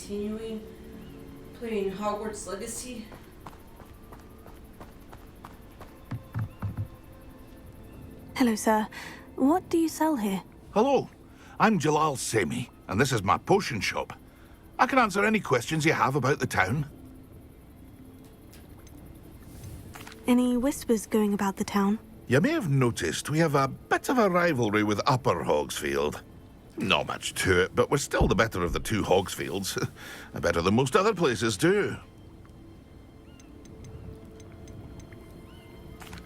continuing playing Hogwarts Legacy. Hello, sir. What do you sell here? Hello, I'm Jalal Semi, and this is my potion shop. I can answer any questions you have about the town. Any whispers going about the town? You may have noticed we have a bit of a rivalry with Upper Hogsfield. Not much to it, but we're still the better of the two Hogsfields. Better than most other places, too.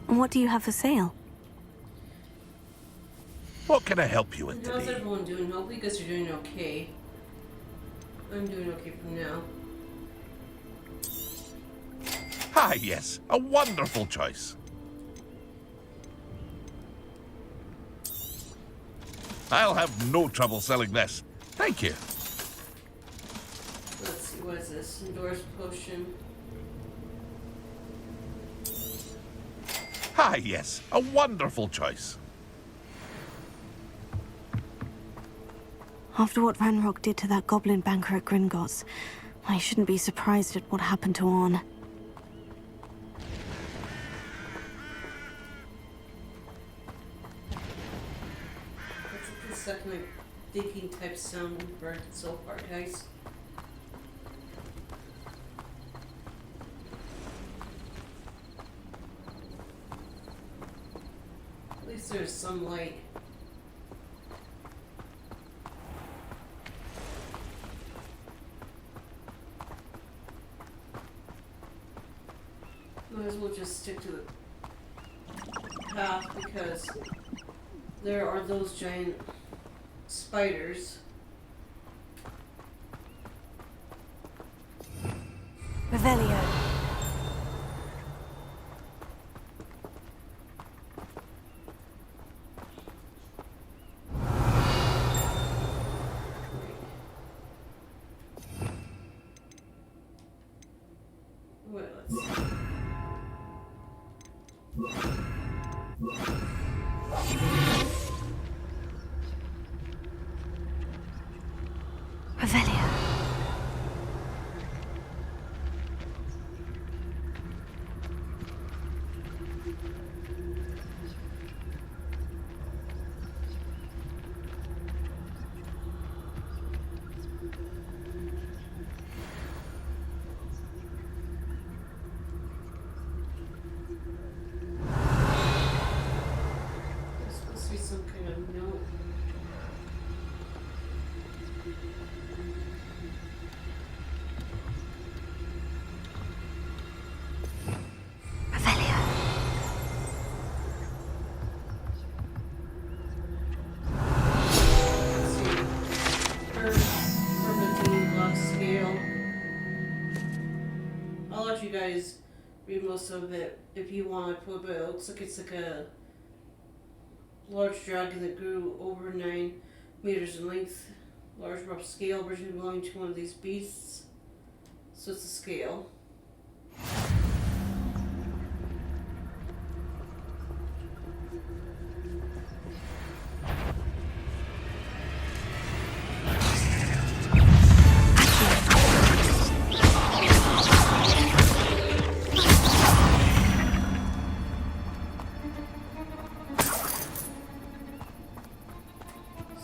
What do you have for sale? What can I help you with How's today? everyone doing? Hopefully you guys are doing okay. I'm doing okay for now. Ah, yes, a wonderful choice. I'll have no trouble selling this. Thank you. Let's see, what is this? Endorsed potion. Ah, yes, a wonderful choice. After what Ranrock did to that goblin banker at Gringotts, I shouldn't be surprised at what happened to Orn. That's like the second like digging type sound we've heard so far, guys. At least there's some light. Might as well just stick to the path because there are those giant spiders. Revelio. Wait, let's see. Revelio. There's supposed to be some kind of note. Revelio. Let's see. Permanentine log scale. I'll let you guys read most of it if you want to, but it looks like it's like a large dragon that grew over 9 meters in length. Large rough scale, originally belonging to one of these beasts. So it's a scale.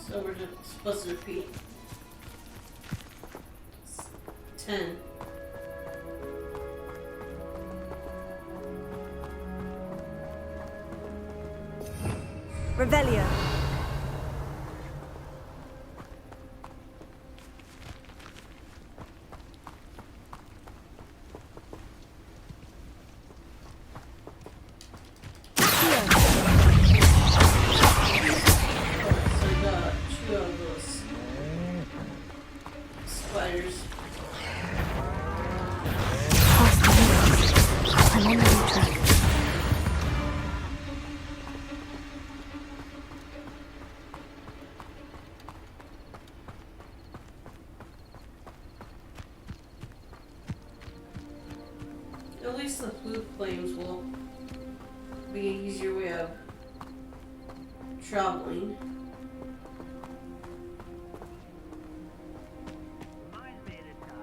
So we're just supposed to repeat 10. Revelio. So we got 2 of those spiders. Past the windows. I'm on the right track. At least the blue flames will be an easier way of traveling. Reminds me of the time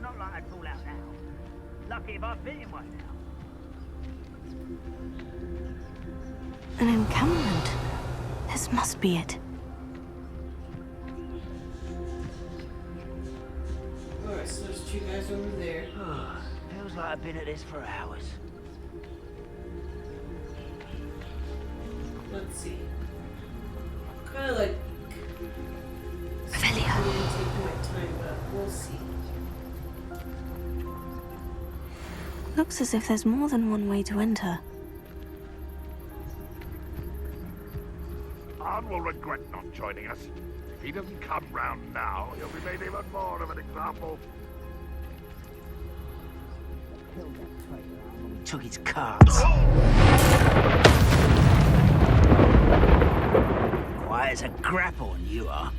Not like I'd fall out now. Lucky if I fit in one now. An encampment. This must be it. Alright, so there's two guys over there. Feels like I've been at this for hours. Let's see. Kind of like. Revelio. I'm gonna take my time, but we'll see. Looks as if there's more than one way to enter. Arn will regret not joining us. If he doesn't come round now, he'll be made even more of an example. Took his cards. Quiet as a grapple, and you are.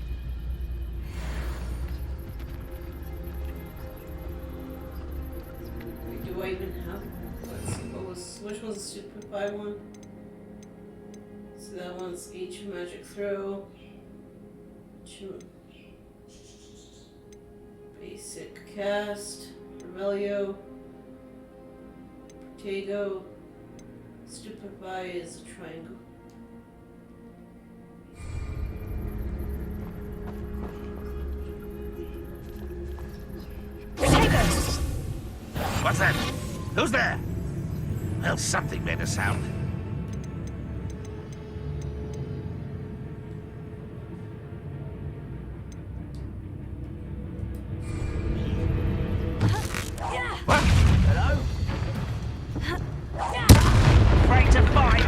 Wait, do I even have? Let's see, which one's the super pie one? So that one's H magic throw. Basic cast. Revelio. Protego. Stupefy is a triangle. What's that? Who's there? Well, something made a sound. What? Hello? Afraid to fight?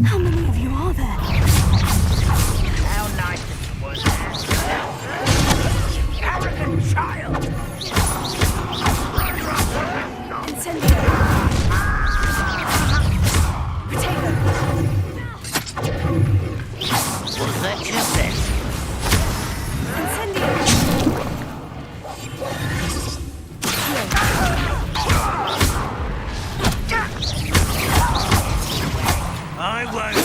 How many of you are there? How nice of you was that? Arrogant child! Incendio. Potato. Was that just it? Incendio. I won't.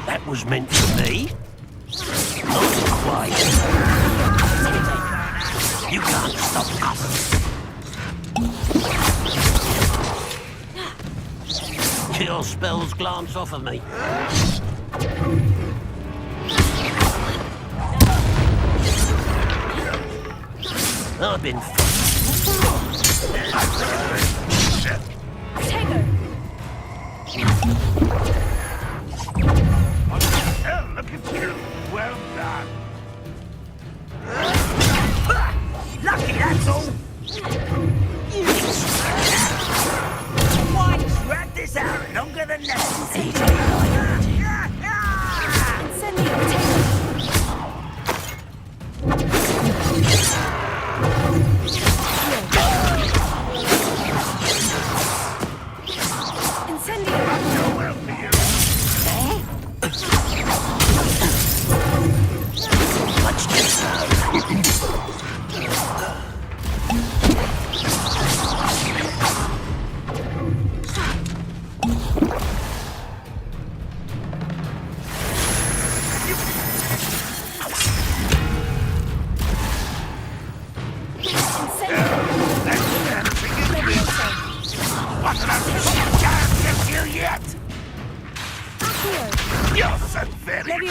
That was meant for me. Not quite. You can't stop us. Your spells glance off of me. I've been Potato. Hell, look at you. Well done. Lucky, that's all. Why drag this out longer than necessary? Incendio. Potato. You're so very... You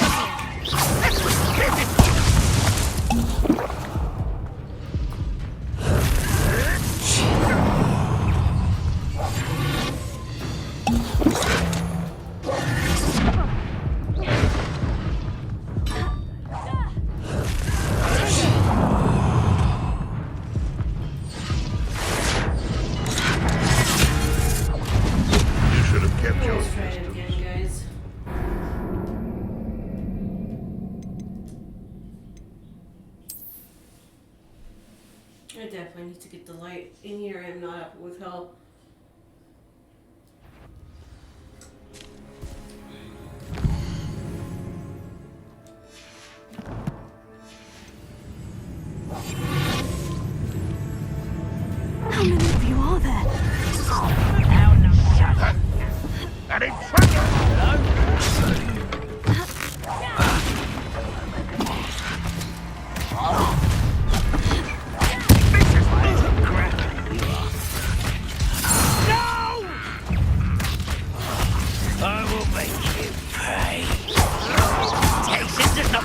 should have kept your... Let's try it again, guys. I definitely need to get the light in here. I'm not up with hell. I'm in trouble! I will make you pay. Take scissors, no.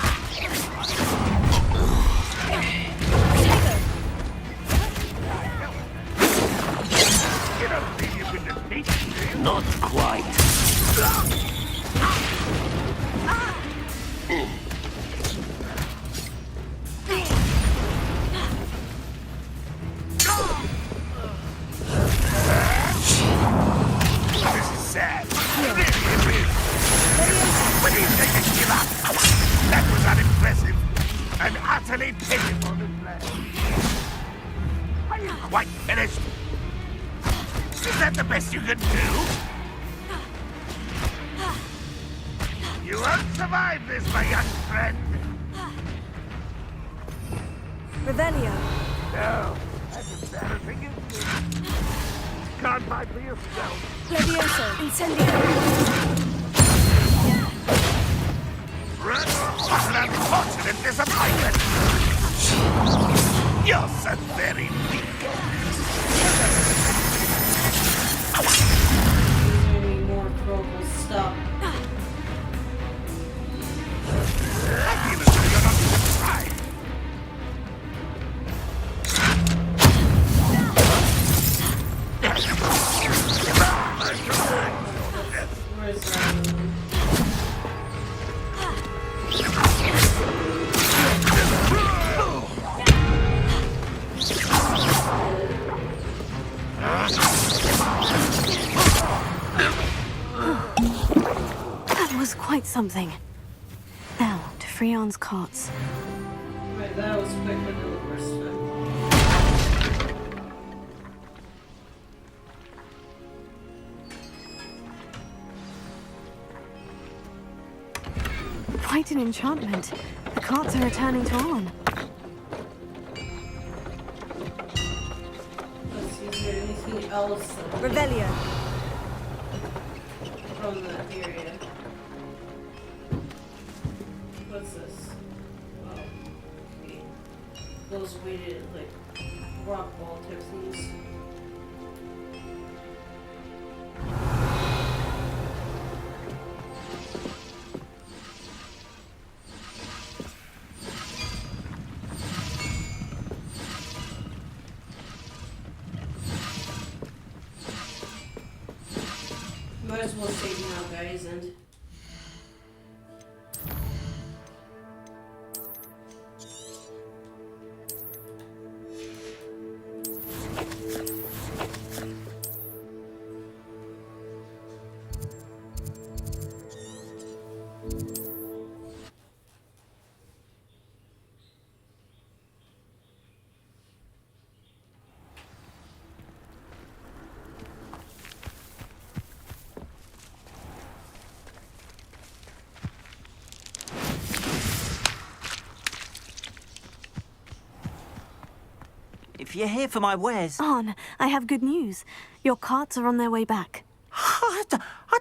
You don't think you can defeat me, do you? Not quite. This is sad. Really, it is. When you say to give up, that was unimpressive and utterly pitiful display. Are you quite finished? Is that the best you can do? You won't survive this, my young friend. Revelio. No, that's embarrassing, isn't it? Can't fight for yourself. Levioso. Incendio. What an unfortunate disappointment! You're so very weak. Any more trouble, stop. I feel as though you're not even trying. Where is that? That was quite something. Now, to Freon's carts. Right, that was quicker than the first time. Quite an enchantment. The carts are returning to on. Let's see, is there anything else Revelio. from that area? What's this? Oh, okay. Those weighted, like, rock wall type things. Might as well save now, guys, and If you're here for my wares... On, I have good news. Your carts are on their way back. I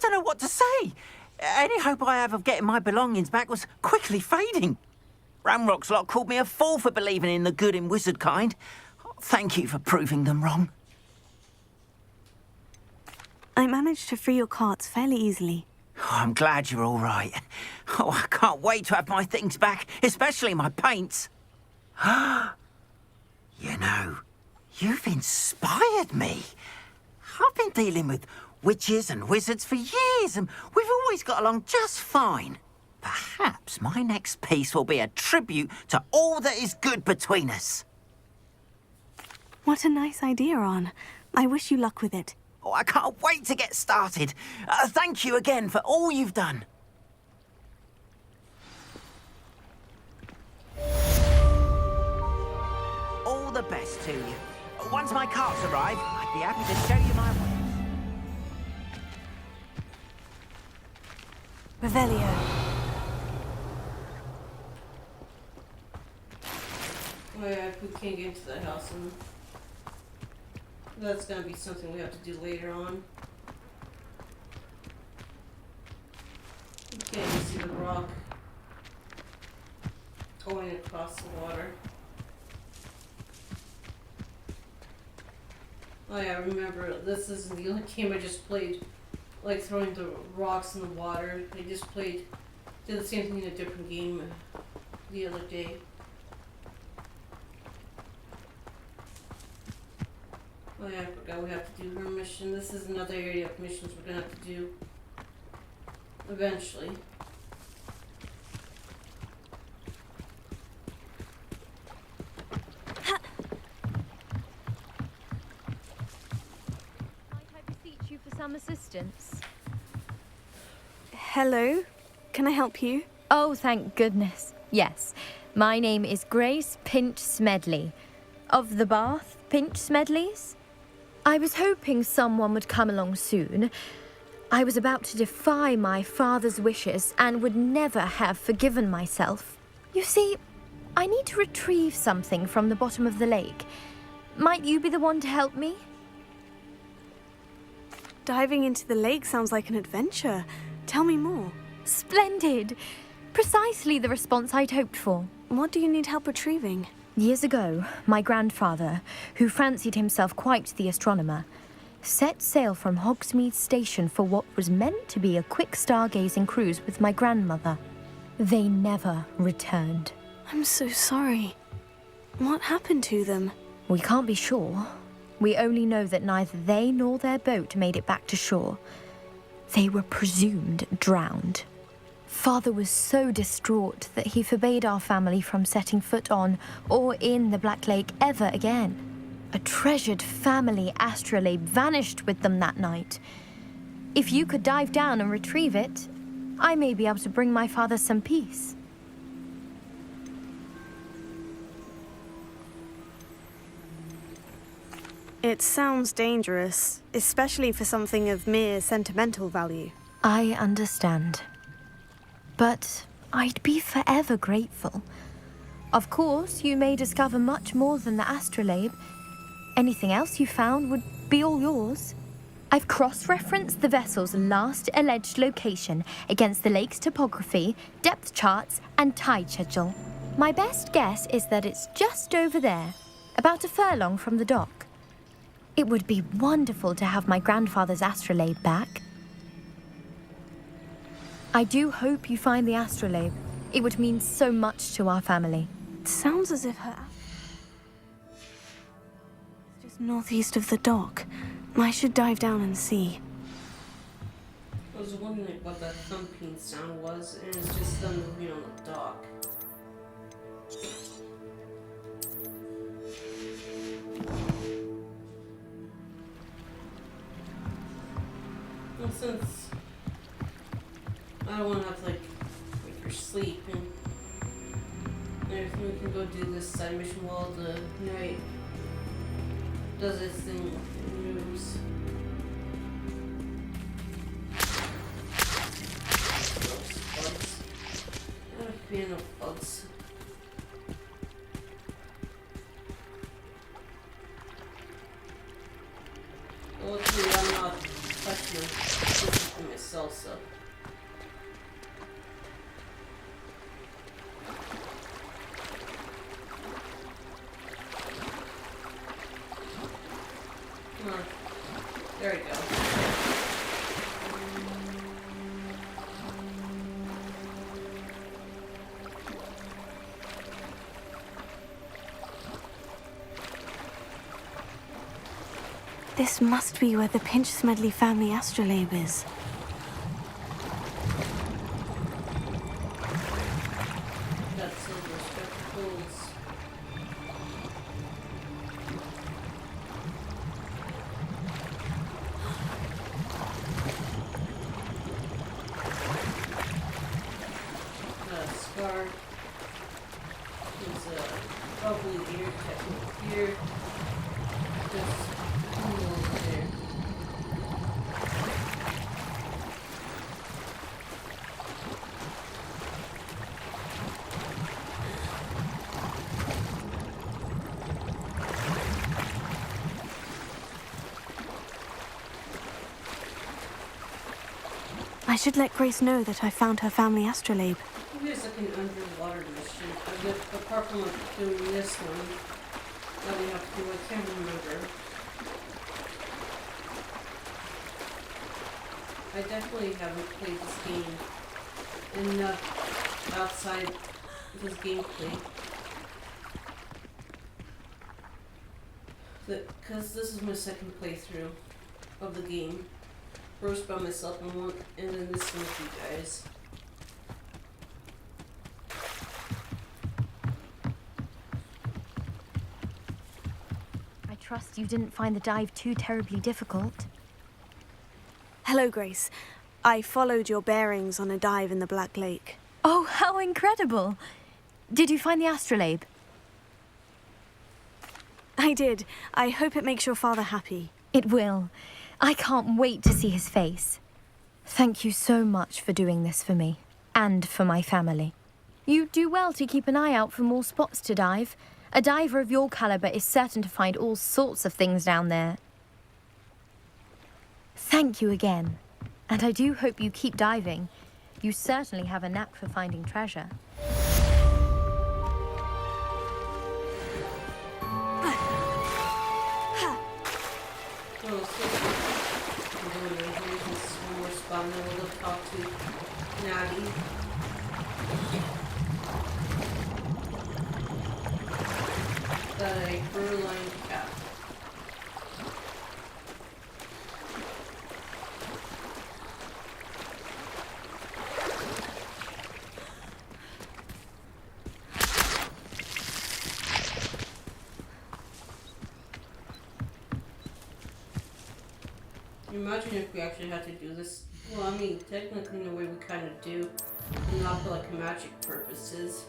don't know what to say. Any hope I have of getting my belongings back was quickly fading. Ramrock's lot called me a fool for believing in the good in wizard kind. Thank you for proving them wrong. I managed to free your carts fairly easily. Oh, I'm glad you're all right. Oh, I can't wait to have my things back, especially my paints. You know, you've inspired me. I've been dealing with witches and wizards for years, and we've always got along just fine. Perhaps my next piece will be a tribute to all that is good between us. What a nice idea, On. I wish you luck with it. Oh, I can't wait to get started. Thank you again for all you've done. All the best to you. Once my carts arrive, I'd be happy to show you my ways. Revelio. oh yeah, we can't get into that house, and that's gonna be something we have to do later on. see the rock going across the water. Oh yeah, I remember, this isn't the only game I just played, like throwing the rocks in the water. I just did the same thing in a different game the other day. Oh yeah, I forgot we have to do her mission. This is another area of missions we're gonna have to do eventually. Might I beseech you for some assistance? Hello? Can I help you? Oh, thank goodness. Yes. My name is Grace Pinch Smedley. Of the Bath Pinch Smedleys? I was hoping someone would come along soon. I was about to defy my father's wishes and would never have forgiven myself. You see, I need to retrieve something from the bottom of the lake. Might you be the one to help me? Diving into the lake sounds like an adventure. Tell me more. Splendid! Precisely the response I'd hoped for. What do you need help retrieving? Years ago, my grandfather, who fancied himself quite the astronomer, set sail from Hogsmeade Station for what was meant to be a quick stargazing cruise with my grandmother. They never returned. I'm so sorry. What happened to them? We can't be sure. We only know that neither they nor their boat made it back to shore. They were presumed drowned. Father was so distraught that he forbade our family from setting foot on or in the Black Lake ever again. A treasured family astrolabe vanished with them that night. If you could dive down and retrieve it, I may be able to bring my father some peace. It sounds dangerous, especially for something of mere sentimental value. I understand. But I'd be forever grateful. Of course, you may discover much more than the astrolabe. Anything else you found would be all yours. I've cross-referenced the vessel's last alleged location against the lake's topography, depth charts, and tide schedule. My best guess is that it's just over there, about a furlong from the dock. It would be wonderful to have my grandfather's astrolabe back. I do hope you find the astrolabe. It would mean so much to our family. It sounds as if it's just northeast of the dock. I should dive down and see. I was wondering what that thumping sound was, and it's just them moving on the dock. Well, since I don't want to have to make her sleep and everything, we can go do this side mission while the knight does his thing and moves. Bugs. There be enough bugs. Well, luckily I'm not touching them myself, so. There we go. This must be where the Pinch Smedley family astrolabe is. Got silver spectacles. Scar. Is probably here, technically here. Just over there. I should let Grace know that I found her family astrolabe. Maybe it's like an underwater mission. Apart from like doing this one that we have to do, I can't remember. I definitely haven't played this game enough outside this gameplay. Because this is my second playthrough of the game. First by myself and then this one with you guys. I trust you didn't find the dive too terribly difficult. Hello, Grace. I followed your bearings on a dive in the Black Lake. Oh, how incredible! Did you find the astrolabe? I did. I hope it makes your father happy. It will. I can't wait to see his face. Thank you so much for doing this for me, and for my family. You do well to keep an eye out for more spots to dive. A diver of your caliber is certain to find all sorts of things down there. Thank you again. And I do hope you keep diving. You certainly have a knack for finding treasure. One more spot, and then we'll talk to Natty. The fur-lined cap. Imagine if we actually had to do this. Well, I mean, technically in a way we kind of do, and not for like magic purposes.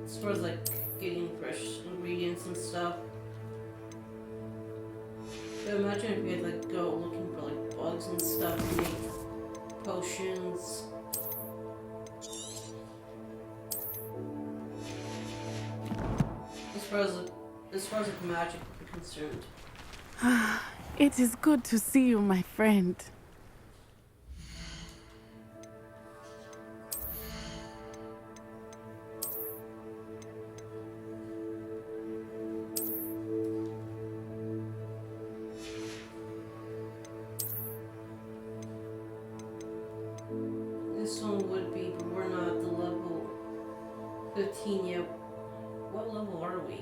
As far as like getting fresh ingredients and stuff. But imagine if we had like go looking for like bugs and stuff to make potions. As far as like magic is concerned. It is good to see you, my friend. This one would be, but we're not at the level 15 yet. What level are we?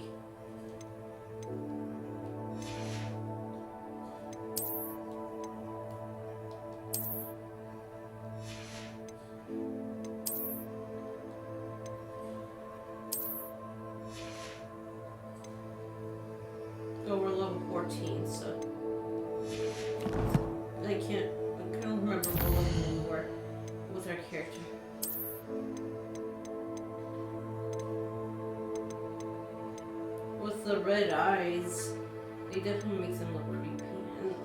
Oh, we're level 14, so I can't remember what level we were with our character. With the red eyes, they definitely make them look creepy. And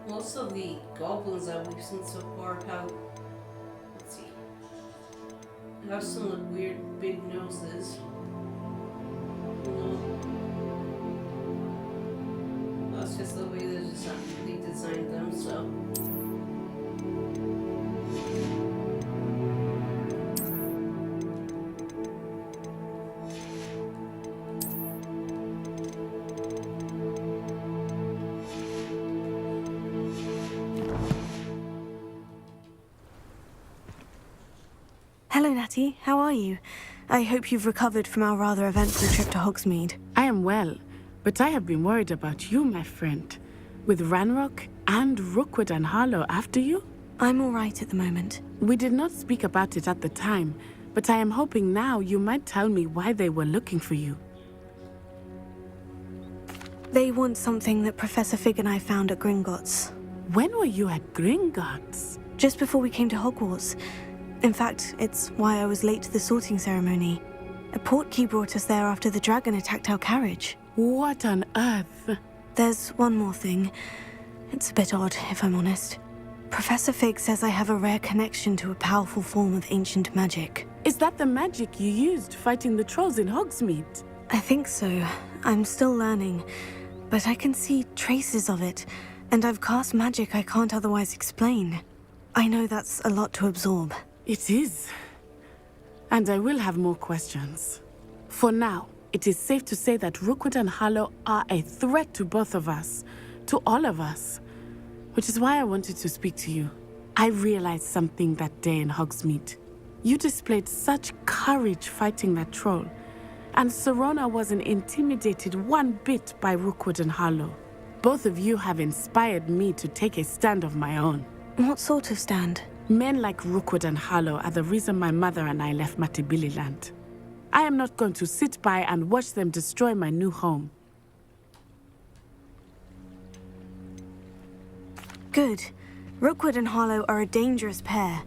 most of the goblins that we've seen so far have, let's see, have some like weird big noses. That's just the way they designed them, so. Hello, Natty. How are you? I hope you've recovered from our rather eventful trip to Hogsmeade. I am well, but I have been worried about you, my friend. With Ranrock and Rookwood and Harlow after you? I'm all right at the moment. We did not speak about it at the time, but I am hoping now you might tell me why they were looking for you. They want something that Professor Fig and I found at Gringotts. When were you at Gringotts? Just before we came to Hogwarts. In fact, it's why I was late to the sorting ceremony. A portkey brought us there after the dragon attacked our carriage. What on earth? There's one more thing. It's a bit odd, if I'm honest. Professor Fig says I have a rare connection to a powerful form of ancient magic. Is that the magic you used fighting the trolls in Hogsmeade? I think so. I'm still learning. but I can see traces of it, and I've cast magic I can't otherwise explain. I know that's a lot to absorb. It is. And I will have more questions. For now, it is safe to say that Rookwood and Harlow are a threat to both of us, to all of us. Which is why I wanted to speak to you. I realized something that day in Hogsmeade. You displayed such courage fighting that troll, and Serona wasn't intimidated one bit by Rookwood and Harlow. Both of you have inspired me to take a stand of my own. What sort of stand? Men like Rookwood and Harlow are the reason my mother and I left Matibili land. I am not going to sit by and watch them destroy my new home. Good. Rookwood and Harlow are a dangerous pair,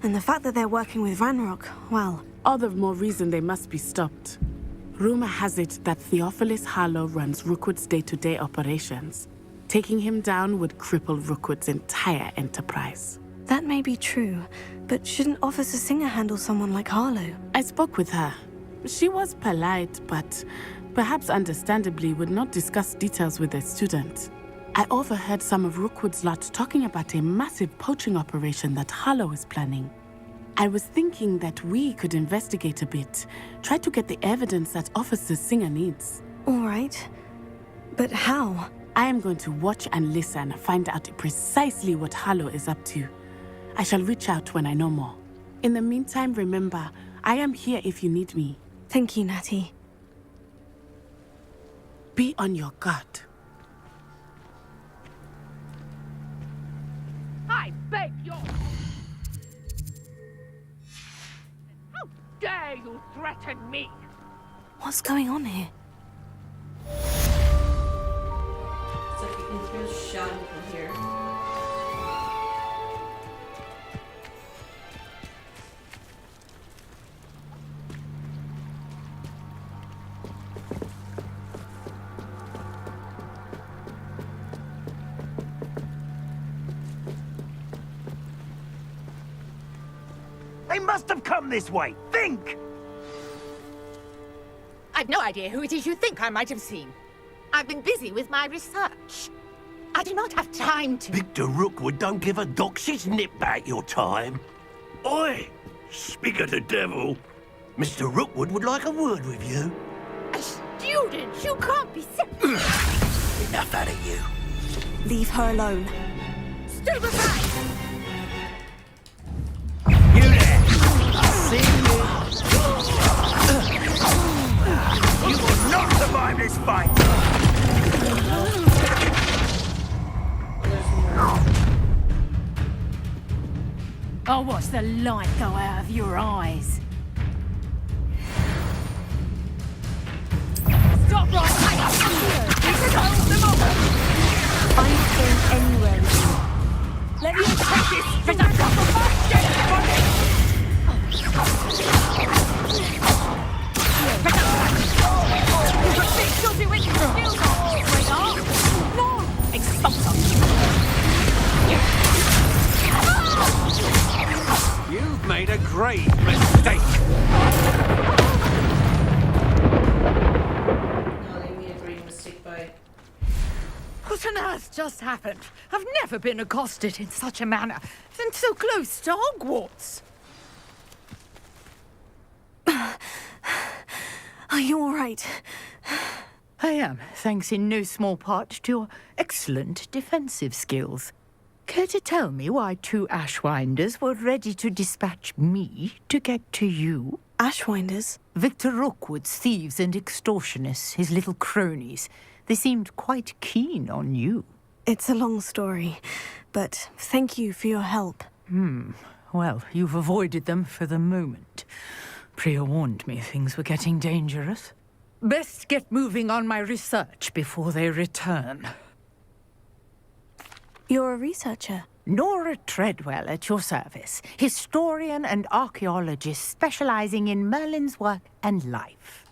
and the fact that they're working with Ranrock, well... All the more reason they must be stopped. Rumor has it that Theophilus Harlow runs Rookwood's day-to-day operations. Taking him down would cripple Rookwood's entire enterprise. That may be true, but shouldn't Officer Singer handle someone like Harlow? I spoke with her. She was polite, but perhaps understandably would not discuss details with a student. I overheard some of Rookwood's lot talking about a massive poaching operation that Harlow is planning. I was thinking that we could investigate a bit, try to get the evidence that Officer Singer needs. All right. But how? I am going to watch and listen, find out precisely what Harlow is up to. I shall reach out when I know more. In the meantime, remember, I am here if you need me. Thank you, Natty. Be on your guard. I beg your... How dare you threaten me? What's going on here? It's like you can hear the shouting from here. They must have come this way. Think! I've no idea who it is you think I might have seen. I've been busy with my research. I do not have time to... Victor Rookwood don't give a doxy's nip back your time. Oi! Speak of the devil. Mr. Rookwood would like a word with you. A student? You can't be serious. Enough out of you. Leave her alone. Stupefy! You there! I see you. You will not survive this fight! I'll watch the light go out of your eyes. Stop right here! You can hold them off! I'm not going anywhere with you. Let me take this! There's a drop of my shit on it! You could think you'll do it still not, sweetheart! No! Expulso! You've made a grave mistake. No, they made a great mistake by... What on earth just happened? I've never been accosted in such a manner, and so close to Hogwarts. Are you all right? I am, thanks in no small part to your excellent defensive skills. Care to tell me why two Ashwinders were ready to dispatch me to get to you? Ashwinders? Victor Rookwood's thieves and extortionists, his little cronies. They seemed quite keen on you. It's a long story, but thank you for your help. Well, you've avoided them for the moment. Priya warned me things were getting dangerous. Best get moving on my research before they return. You're a researcher? Nora Treadwell at your service, historian and archaeologist specializing in Merlin's work and life.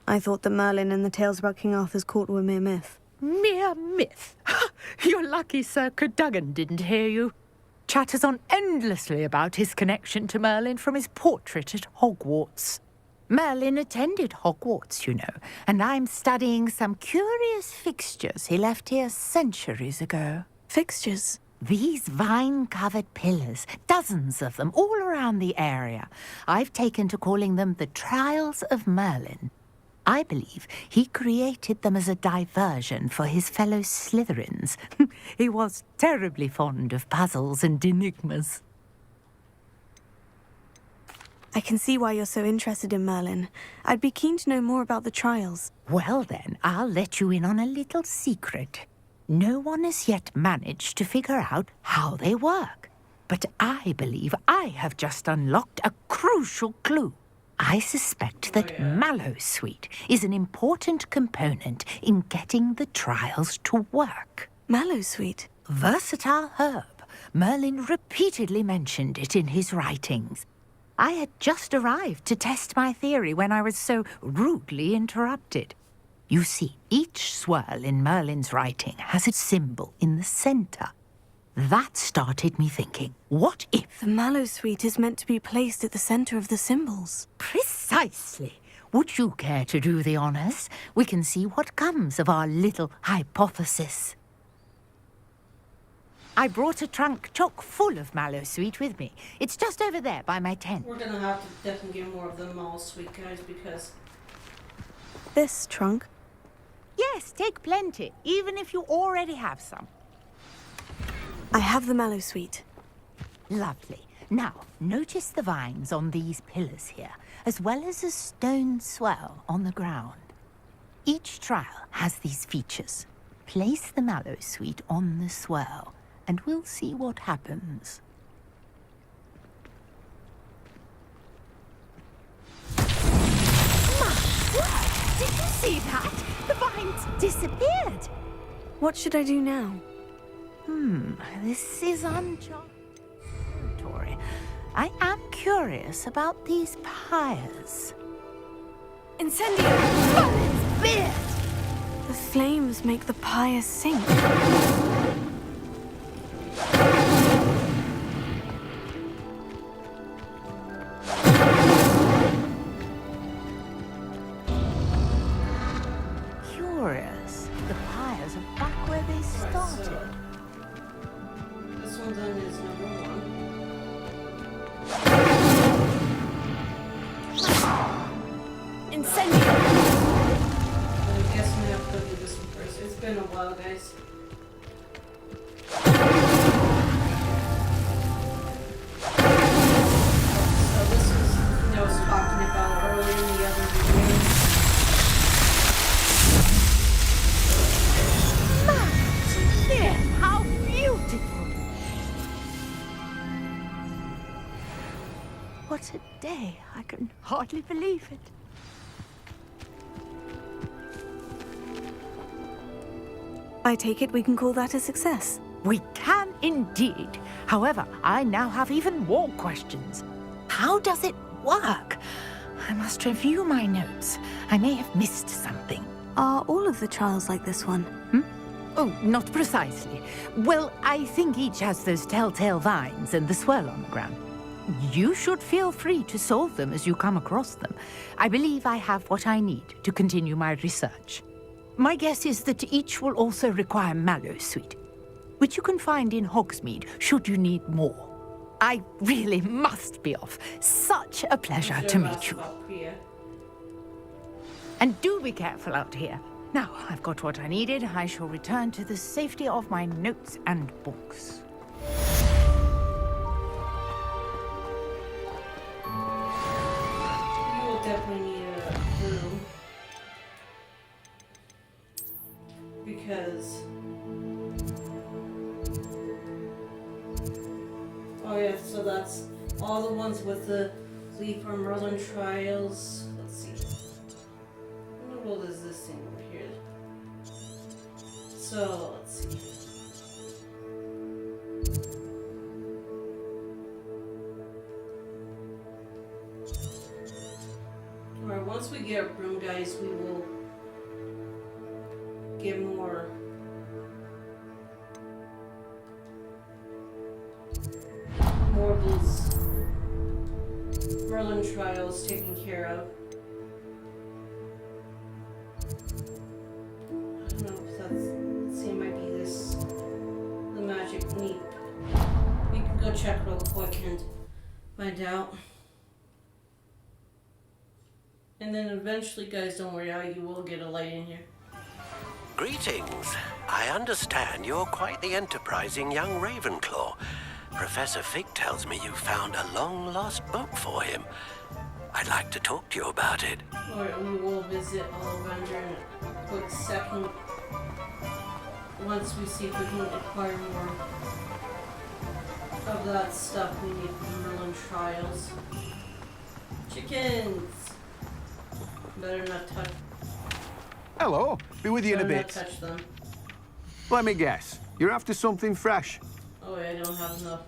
I thought that Merlin and the tales about King Arthur's court were mere myth. Mere myth? You're lucky Sir Cadogan didn't hear you. Chatters on endlessly about his connection to Merlin from his portrait at Hogwarts. Merlin attended Hogwarts, you know, and I'm studying some curious fixtures he left here centuries ago. Fixtures? These vine-covered pillars, dozens of them all around the area. I've taken to calling them the Trials of Merlin. I believe he created them as a diversion for his fellow Slytherins. He was terribly fond of puzzles and enigmas. I can see why you're so interested in Merlin. I'd be keen to know more about the trials. Well then, I'll let you in on a little secret. No one has yet managed to figure out how they work. But I believe I have just unlocked a crucial clue. I suspect that Mallowsweet is an important component in getting the trials to work. Mallowsweet? Versatile herb. Merlin repeatedly mentioned it in his writings. I had just arrived to test my theory when I was so rudely interrupted. You see, each swirl in Merlin's writing has a symbol in the center. That started me thinking, what if... The Mallowsweet is meant to be placed at the center of the symbols. Precisely. Would you care to do the honors? We can see what comes of our little hypothesis. I brought a trunk chock full of Mallowsweet with me. It's just over there by my tent. We're gonna have to definitely get more of the Mallowsweet, guys, because... This trunk? Yes, take plenty, even if you already have some. I have the Mallowsweet. Lovely. Now, notice the vines on these pillars here, as well as a stone swell on the ground. Each trial has these features. Place the Mallowsweet on the swell, and we'll see what happens. Did you see that? The vines disappeared. What should I do now? This is uncharted territory. I am curious about these pyres. Incendio! Merlin's beard! The flames make the pyre sink. Curious. The pyres are back where they started. This one then is number 1. Incendio! I guess we have to do this one first. It's been a while, guys. So this is what I was talking about earlier in the other video. There, how beautiful! What a day. I can hardly believe it. I take it we can call that a success. We can indeed. However, I now have even more questions. How does it work? I must review my notes. I may have missed something. Are all of the trials like this one? Oh, not precisely. Well, I think each has those telltale vines and the swirl on the ground. You should feel free to solve them as you come across them. I believe I have what I need to continue my research. My guess is that each will also require Mallowsweet, which you can find in Hogsmeade should you need more. I really must be off. Such a pleasure to meet you. And do be careful out here. Now, I've got what I needed. I shall return to the safety of my notes and books. You will definitely need a broom. Because... Oh yeah, so that's all the ones with the Leaf or Merlin trials. Let's see. What old is this thing over here? So, let's see. Alright, once we get a broom, guys, we will get more of these Merlin trials taken care of. check real quick and find out. And then eventually, guys, don't worry, you will get a light in here. Greetings. I understand you're quite the enterprising young Ravenclaw. Professor Fig tells me you found a long-lost book for him. I'd like to talk to you about it. Alright, we will visit Ollivander in a quick second. Once we see if we can acquire more of that stuff we need for Merlin trials. Chickens! Better not touch. Hello, be with you in a Better not bit. touch them. Let me guess, you're after something fresh. Oh yeah, I don't have enough.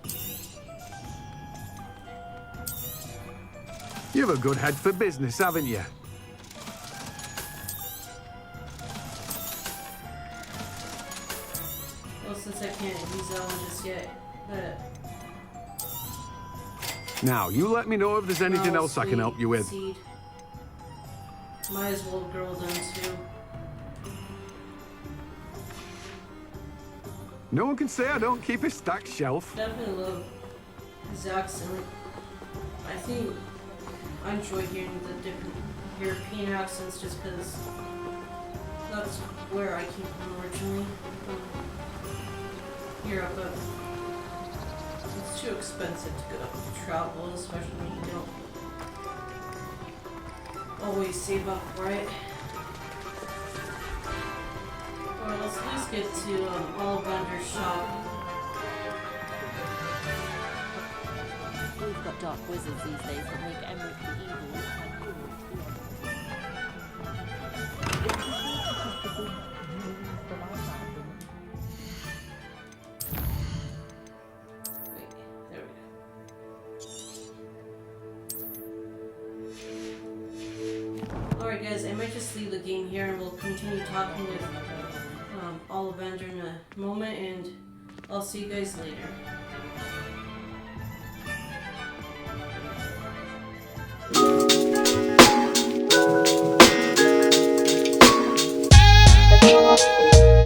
You've a good head for business, haven't you? Well, since I can't use that one just yet, Now, you let me know if there's anything else I can help you with. Seed. Might as well grow them too. No one can say I don't keep a stacked shelf. Definitely love his accent. I think I enjoy hearing the different European accents just because that's where I came from originally. From Europe, but it's too expensive to go travel, especially when you don't always save up, right? Alright, let's at least get to Ollivander's shop. We've got dark wizards these days that make Emmerich the evil. Wait, there we go. Alright guys, I might just leave the game here and we'll continue talking with Ollivander in a moment, and I'll see you guys later.